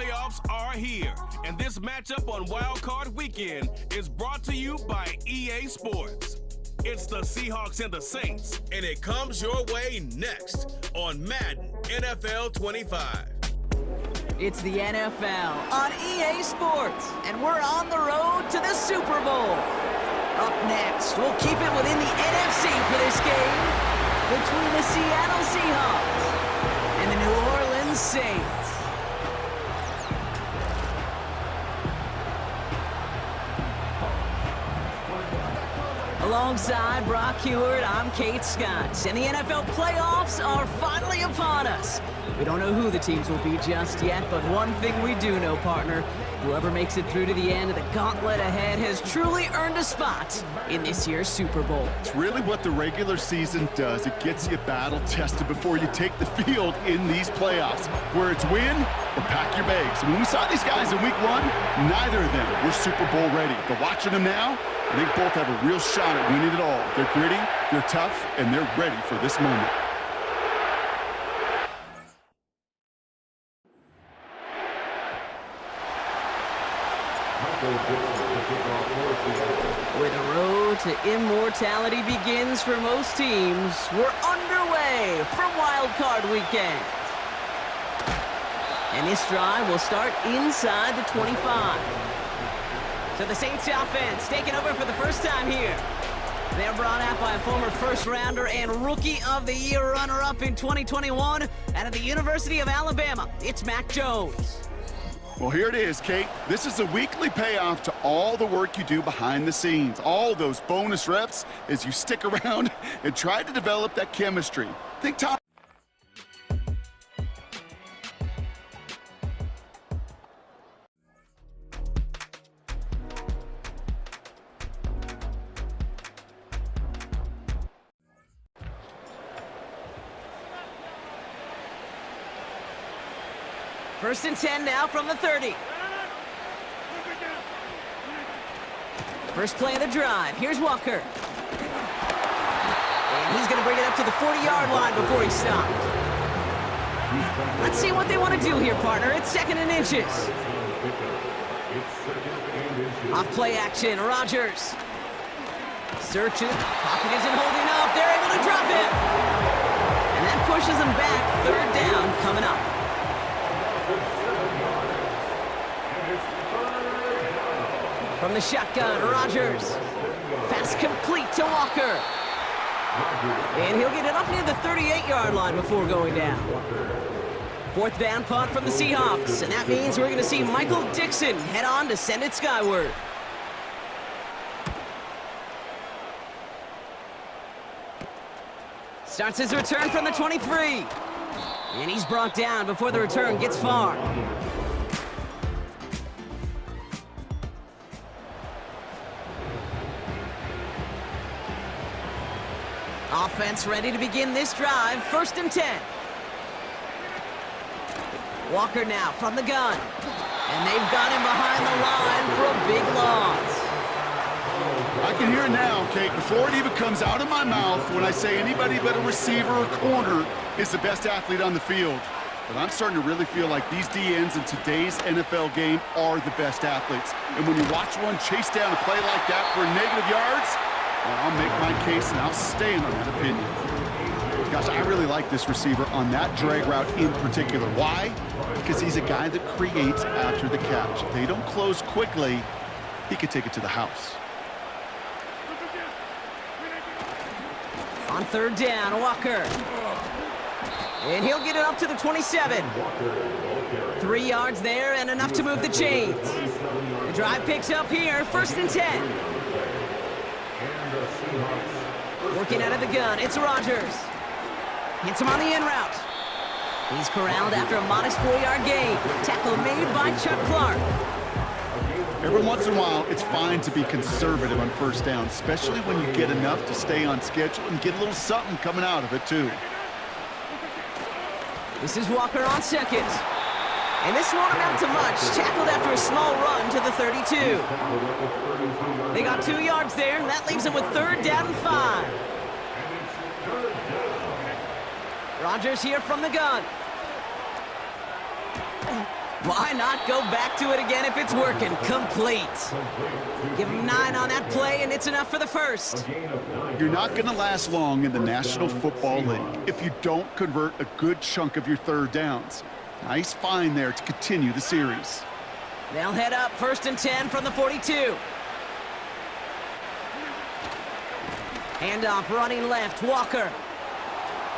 playoffs are here, and this matchup on Wildcard Weekend is brought to you by EA Sports. It's the Seahawks and the Saints, and it comes your way next on Madden NFL 25. It's the NFL on EA Sports, and we're on the road to the Super Bowl. Up next, we'll keep it within the NFC for this game between the Seattle Seahawks and the New Orleans Saints. Alongside Brock Heward, I'm Kate Scott, and the NFL playoffs are finally upon us. We don't know who the teams will be just yet, but one thing we do know, partner, whoever makes it through to the end of the gauntlet ahead has truly earned a spot in this year's Super Bowl. It's really what the regular season does. It gets you battle-tested before you take the field in these playoffs, where it's win or pack your bags. When we saw these guys in week one, neither of them were Super Bowl ready. But watching them now, I think both have a real shot at winning it all. They're gritty, they're tough, and they're ready for this moment. Where the road to immortality begins for most teams, we're underway for Wildcard Weekend. And this drive will start inside the 25. So the Saints offense taking over for the first time here. They're brought out by a former first-rounder and Rookie of the Year runner-up in 2021 out of the University of Alabama. It's Mac Jones. Well, here it is, Kate. This is a weekly payoff to all the work you do behind the scenes. All those bonus reps as you stick around and try to develop that chemistry. Think top. First and 10 now from the 30. First play of the drive. Here's Walker. And he's going to bring it up to the 40-yard line before he stopped. Let's see what they want to do here, partner. It's second and inches. Off play action, Rodgers. Searching. Pocket isn't holding up. They're able to drop him. And that pushes them back. Third down coming up. From the shotgun, Rodgers. Pass complete to Walker. And he'll get it up near the 38-yard line before going down. Fourth down punt from the Seahawks, and that means we're going to see Michael Dixon head on to send it skyward. Starts his return from the 23. And he's brought down before the return gets far. Offense ready to begin this drive. First and 10. Walker now from the gun. And they've got him behind the line for a big loss. I can hear it now, Kate, before it even comes out of my mouth when I say anybody but a receiver or corner is the best athlete on the field. But I'm starting to really feel like these DNs in today's NFL game are the best athletes. And when you watch one chase down a play like that for negative yards, well, I'll make my case and I'll stand on that opinion. Gosh, I really like this receiver on that drag route in particular. Why? Because he's a guy that creates after the catch. If they don't close quickly, he could take it to the house. On third down, Walker. And he'll get it up to the 27. 3 yards there and enough to move the chains. The drive picks up here, first and 10. Working out of the gun, it's Rodgers. Hits him on the in route. He's corralled after a modest 4-yard gain. Tackle made by Chuck Clark. Every once in a while, it's fine to be conservative on first down, especially when you get enough to stay on schedule and get a little something coming out of it, too. This is Walker on second. And this won't amount to much. Tackled after a small run to the 32. They got 2 yards there, and that leaves them with third down and 5. Rodgers here from the gun. Why not go back to it again if it's working? Complete. Give him 9 on that play, and it's enough for the first. You're not going to last long in the National Football League if you don't convert a good chunk of your third downs. Nice find there to continue the series. They'll head up 1st and 10 from the 42. Handoff running left, Walker.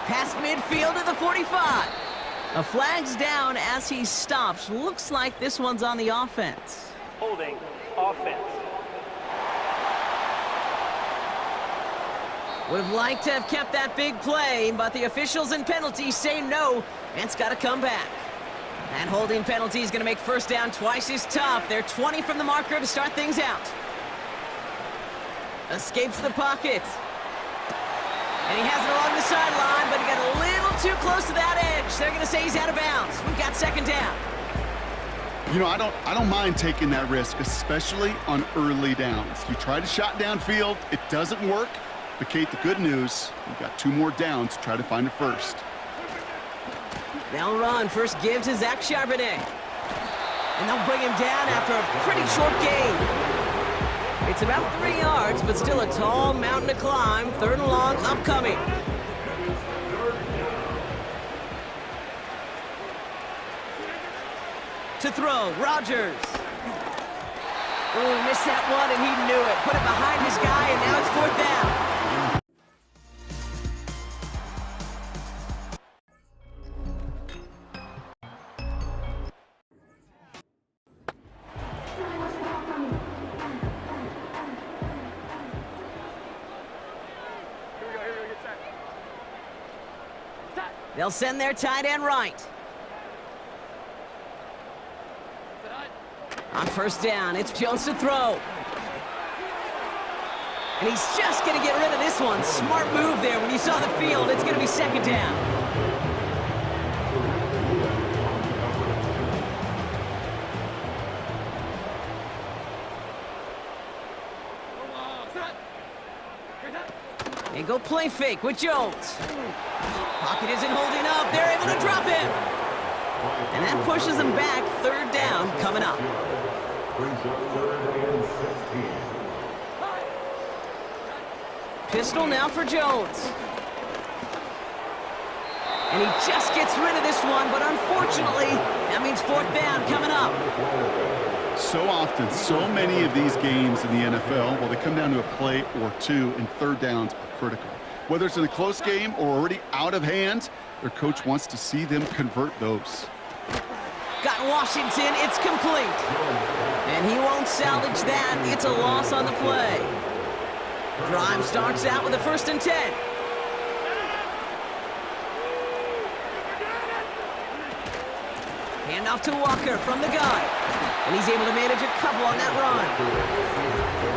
Past midfield to the 45. A flag's down as he stops. Looks like this one's on the offense. Holding offense. Would have liked to have kept that big play, but the officials and penalties say no, and it's got to come back. That holding penalty is going to make first down twice as tough. They're 20 from the marker to start things out. Escapes the pocket. And he has it along the sideline, but he got a little too close to that edge. They're going to say he's out of bounds. We've got second down. You know, I don't mind taking that risk, especially on early downs. You try to shot downfield, it doesn't work. But, Kate, the good news, we've got 2 more downs to try to find a first. They'll run. First give to Zach Charbonnet. And they'll bring him down after a pretty short gain. It's about 3 yards, but still a tall mountain to climb. 3rd and long upcoming. To throw, Rodgers. Oh, he missed that one, and he knew it. Put it behind his guy, and now it's 4th down. They'll send their tight end right. On 1st down, it's Jones to throw. And he's just going to get rid of this one. Smart move there. When you saw the field, it's going to be 2nd down. They go play fake with Jones. Pocket isn't holding up. They're able to drop him. And that pushes them back. 3rd down coming up. Pistol now for Jones. And he just gets rid of this one, but unfortunately, that means 4th down coming up. So often, so many of these games in the NFL, well, they come down to a play or 2, and 3rd downs are critical. Whether it's in a close game or already out of hand, their coach wants to see them convert those. Got Washington, it's complete. And he won't salvage that. It's a loss on the play. Drive starts out with a 1st and 10. Handoff to Walker from the gun. And he's able to manage a couple on that run.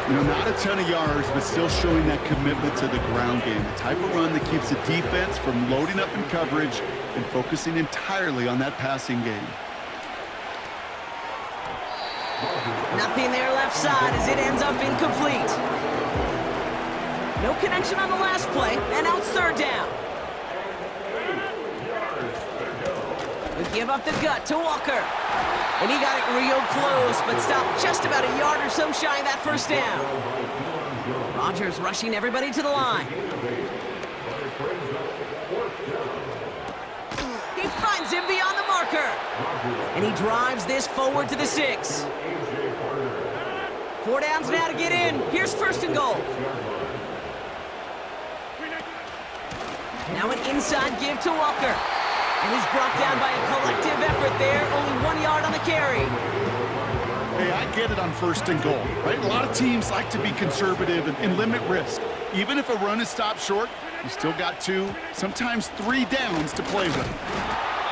You know, not a ton of yards, but still showing that commitment to the ground game. The type of run that keeps the defense from loading up in coverage and focusing entirely on that passing game. Nothing there left side as it ends up incomplete. No connection on the last play, and now it's 3rd down. We give up the gut to Walker. And he got it real close, but stopped just about a yard or so shy of that 1st down. Rodgers rushing everybody to the line. He finds him beyond the marker. And he drives this forward to the 6. 4 downs now to get in. Here's 1st and goal. Now an inside give to Walker. And he's brought down by a collective effort there. Only 1 yard on the carry. Hey, I get it on 1st and goal, right? A lot of teams like to be conservative and limit risk. Even if a run is stopped short, you still got 2, sometimes 3 downs to play with.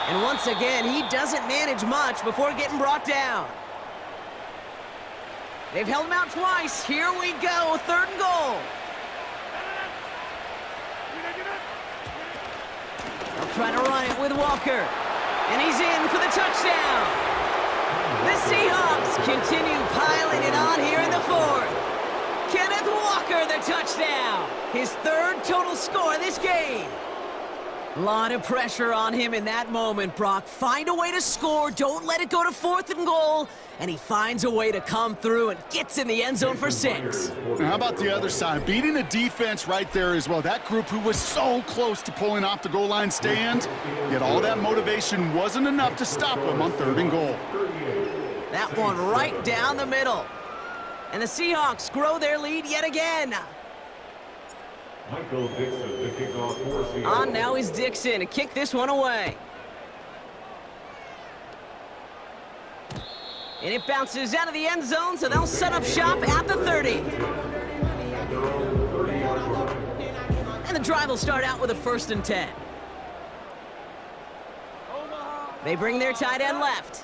And once again, he doesn't manage much before getting brought down. They've held him out twice. Here we go, 3rd and goal. They'll try to run it with Walker. And he's in for the touchdown. The Seahawks continue piling it on here in the 4th. Kenneth Walker, the touchdown. His 3rd total score this game. A lot of pressure on him in that moment, Brock. Find a way to score. Don't let it go to 4th and goal. And he finds a way to come through and gets in the end zone for 6. Now, how about the other side? Beating a defense right there as well. That group who was so close to pulling off the goal line stand, yet all that motivation wasn't enough to stop them on 3rd and goal. That one right down the middle. And the Seahawks grow their lead yet again. Michael Dixon, the kickoff for Seattle. On now is Dixon to kick this one away. And it bounces out of the end zone, so they'll set up shop at the 30. And the drive will start out with a 1st and 10. They bring their tight end left.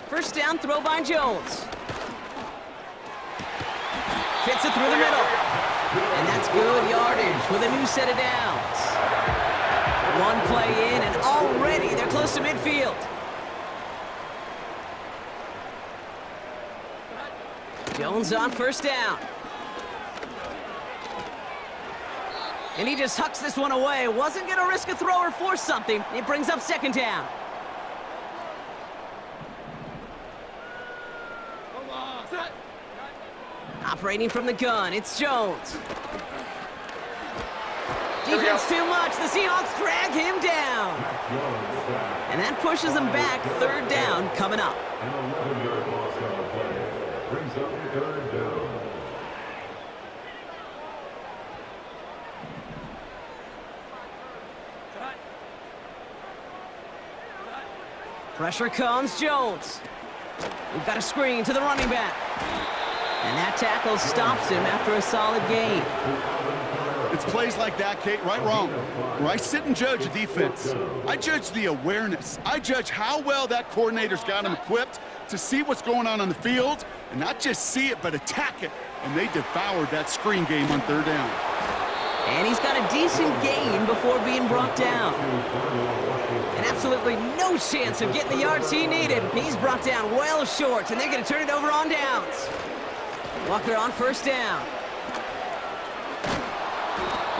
First down throw by Jones. Fits it through the middle. And that's good yardage with a new set of downs. One play in, and already they're close to midfield. Jones on 1st down. And he just hucks this one away. Wasn't going to risk a throw or force something. It brings up 2nd down. Operating from the gun, it's Jones. Defense too much. The Seahawks drag him down. And that pushes them back. 3rd down coming up. An 11-yard loss on the play. Brings up 3rd down. Pressure comes, Jones. We've got a screen to the running back. And that tackle stops him after a solid gain. It's plays like that, Kate, right, wrong, where I sit and judge a defense. I judge the awareness. I judge how well that coordinator's got him equipped to see what's going on the field, and not just see it, but attack it. And they devoured that screen game on 3rd down. And he's got a decent gain before being brought down. And absolutely no chance of getting the yards he needed. He's brought down well short, and they're going to turn it over on downs. Walker on 1st down.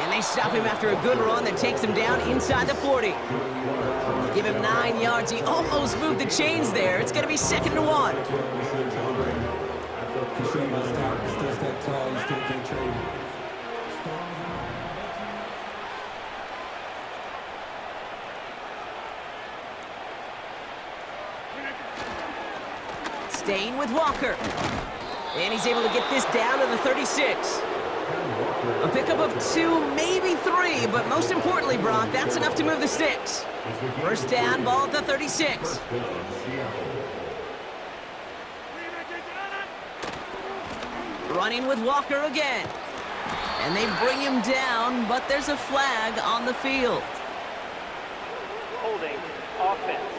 And they stop him after a good run that takes him down inside the 40. Give him 9 yards. He almost moved the chains there. It's going to be 2nd and 1. Staying with Walker. And he's able to get this down to the 36. A pickup of 2, maybe 3, but most importantly, Brock, that's enough to move the sticks. 1st down, ball at the 36. Running with Walker again. And they bring him down, but there's a flag on the field. Holding offense.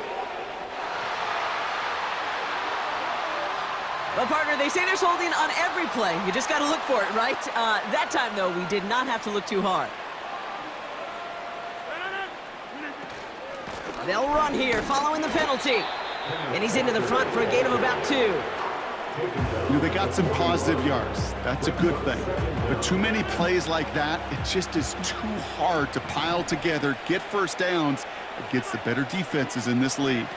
Well, partner, they say there's holding on every play. You just got to look for it, right? That time, though, we did not have to look too hard. They'll run here, following the penalty. And he's into the front for a gain of about 2. You know, they got some positive yards. That's a good thing. But too many plays like that, it just is too hard to pile together, get 1st downs against the better defenses in this league.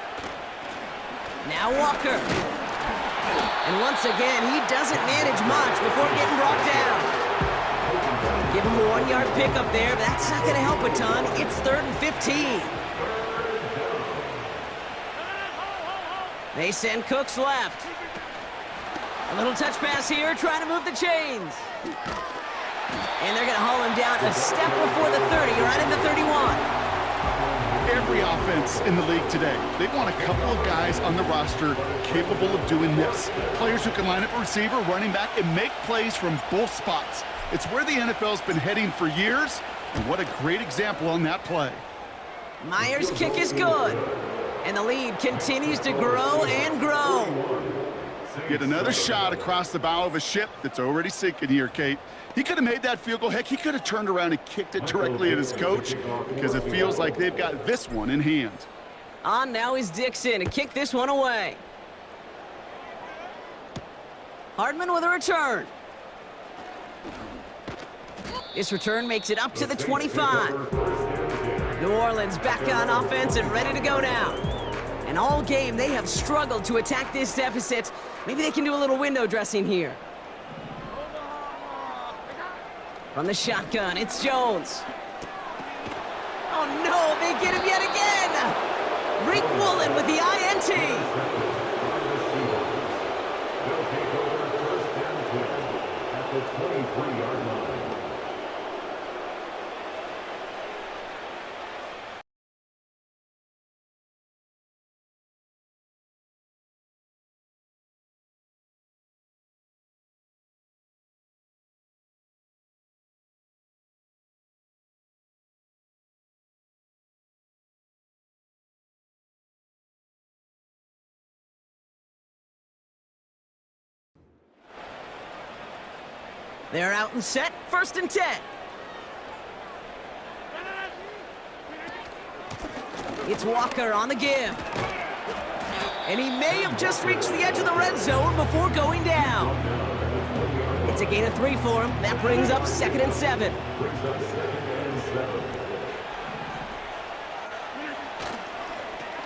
Now Walker. And once again, he doesn't manage much before getting brought down. Give him a 1-yard pickup there, but that's not going to help a ton. It's 3rd and 15. They send Cooks left. A little touch pass here, trying to move the chains. And they're going to haul him down a step before the 30, right at the 31. Every offense in the league today, they want a couple of guys on the roster capable of doing this. Players who can line up a receiver, running back, and make plays from both spots. It's where the NFL's been heading for years, and what a great example on that play. Myers' kick is good, and the lead continues to grow and grow. Get another shot across the bow of a ship that's already sinking here, Kate. He could have made that field goal. Heck, he could have turned around and kicked it directly at his coach because it feels like they've got this one in hand. On now is Dixon to kick this one away. Hardman with a return. This return makes it up to the 25. New Orleans back on offense and ready to go now. And all game, they have struggled to attack this deficit. Maybe they can do a little window dressing here. From the shotgun, it's Jones. Oh no, they get him yet again! Reek Woolen with the INT. They'll take over first and 10 at the 23-yard line. They're out and set, 1st and 10. It's Walker on the give. And he may have just reached the edge of the red zone before going down. It's a gain of 3 for him. That brings up 2nd and 7.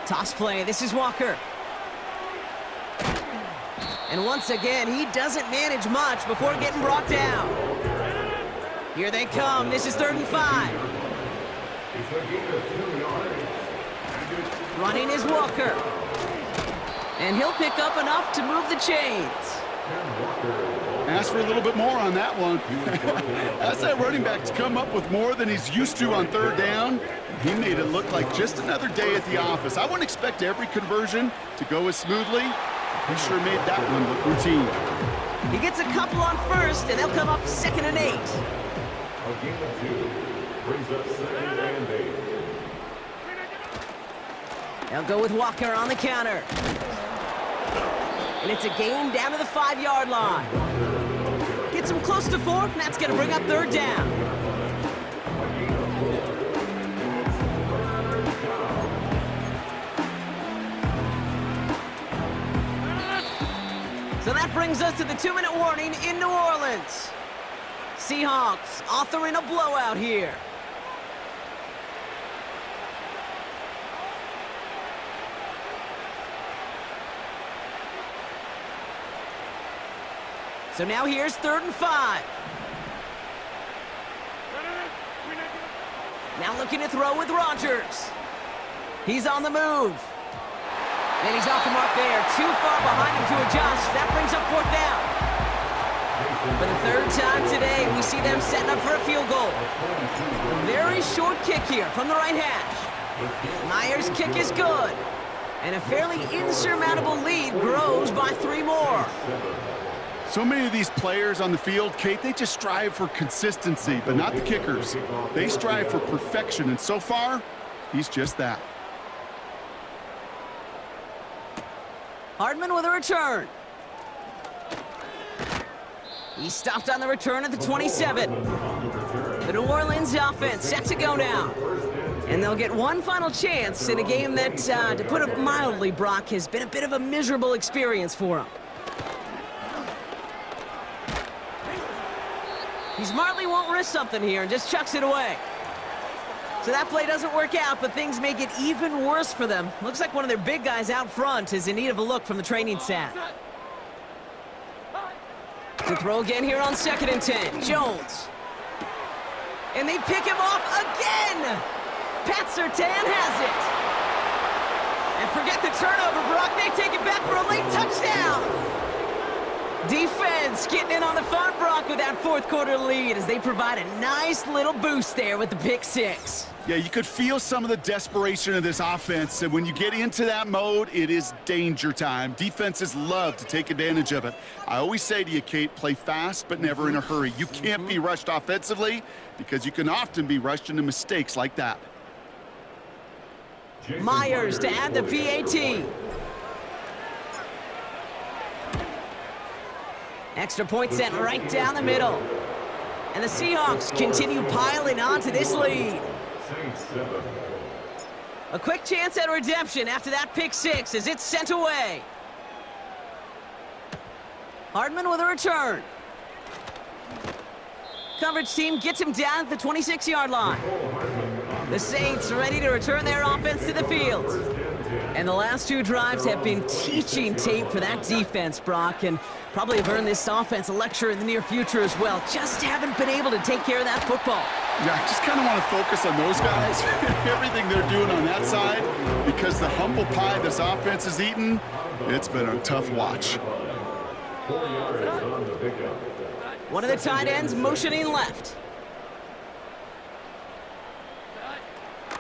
Toss play, this is Walker. And once again, he doesn't manage much before getting brought down. Here they come. This is 3rd and 5. Running is Walker. And he'll pick up enough to move the chains. Ask for a little bit more on that one. Ask that running back to come up with more than he's used to on 3rd down. He made it look like just another day at the office. I wouldn't expect every conversion to go as smoothly. He sure made that one look routine. He gets a couple on 1st, and they'll come up 2nd and 8. A gain of 2 brings up 2nd and 8. They'll go with Walker on the counter. And it's a gain down to the 5-yard line. Gets him close to 4, and that's going to bring up 3rd down. So that brings us to the 2-minute warning in New Orleans. Seahawks authoring a blowout here. So now here's 3rd and 5. Now looking to throw with Rodgers. He's on the move. And he's off the mark there. Too far behind him to adjust. That brings up 4th down. For the 3rd time today, we see them setting up for a field goal. A very short kick here from the right hash. Myers' kick is good. And a fairly insurmountable lead grows by 3 more. So many of these players on the field, Kate, they just strive for consistency, but not the kickers. They strive for perfection, and so far, he's just that. Hardman with a return. He stopped on the return at the 27. The New Orleans offense set to go now. And they'll get one final chance in a game that, to put it mildly, Brock, has been a bit of a miserable experience for them. He smartly won't risk something here and just chucks it away. So that play doesn't work out, but things may get even worse for them. Looks like one of their big guys out front is in need of a look from the training staff. To throw again here on 2nd and 10. Jones. And they pick him off again! Pat Surtain has it. And forget the turnover, Brock. They take it back for a late touchdown. Defense getting in on the fun, Brock, with that 4th quarter lead as they provide a nice little boost there with the pick 6. Yeah, you could feel some of the desperation of this offense, and when you get into that mode, it is danger time. Defenses love to take advantage of it. I always say to you, Kate, play fast but never in a hurry. You can't be rushed offensively because you can often be rushed into mistakes like that. Myers to add the PAT. Extra point sent right down the middle. And the Seahawks continue piling on to this lead. A quick chance at redemption after that pick 6 as it's sent away. Hardman with a return. coverage team gets him down at the 26-yard line. The Saints ready to return their offense to the field. And the last 2 drives have been teaching tape for that defense, Brock, and probably have earned this offense a lecture in the near future as well. Just haven't been able to take care of that football. Yeah, I just kind of want to focus on those guys, everything they're doing on that side, because the humble pie this offense has eaten, it's been a tough watch. 4 yards on the pickup. One of the tight ends motioning left.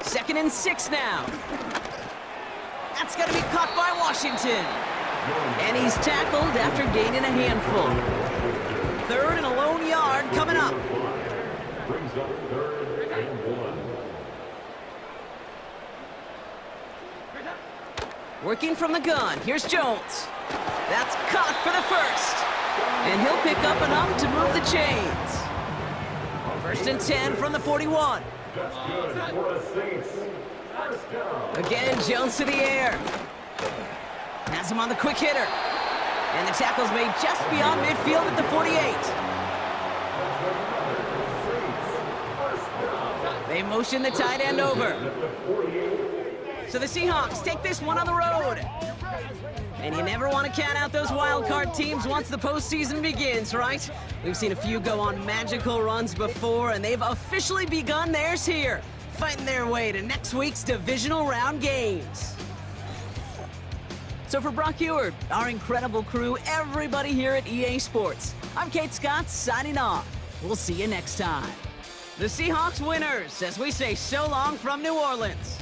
2nd and 6 now. That's going to be caught by Washington. And he's tackled after gaining a handful. 3rd and a lone yard coming up. Brings up 3rd and 1. Working from the gun. Here's Jones. That's caught for the first. And he'll pick up enough to move the chains. 1st and 10 from the 41. That's good for the Saints. First down. Again, Jones to the air. Has him on the quick hitter. And the tackle's made just beyond midfield at the 48. They motion the tight end over. So the Seahawks take this one on the road. And you never want to count out those wild card teams once the postseason begins, right? We've seen a few go on magical runs before, and they've officially begun theirs here, fighting their way to next week's divisional round games. So for Brock Ewart, our incredible crew, everybody here at EA Sports, I'm Kate Scott signing off. We'll see you next time. The Seahawks winners as we say so long from New Orleans.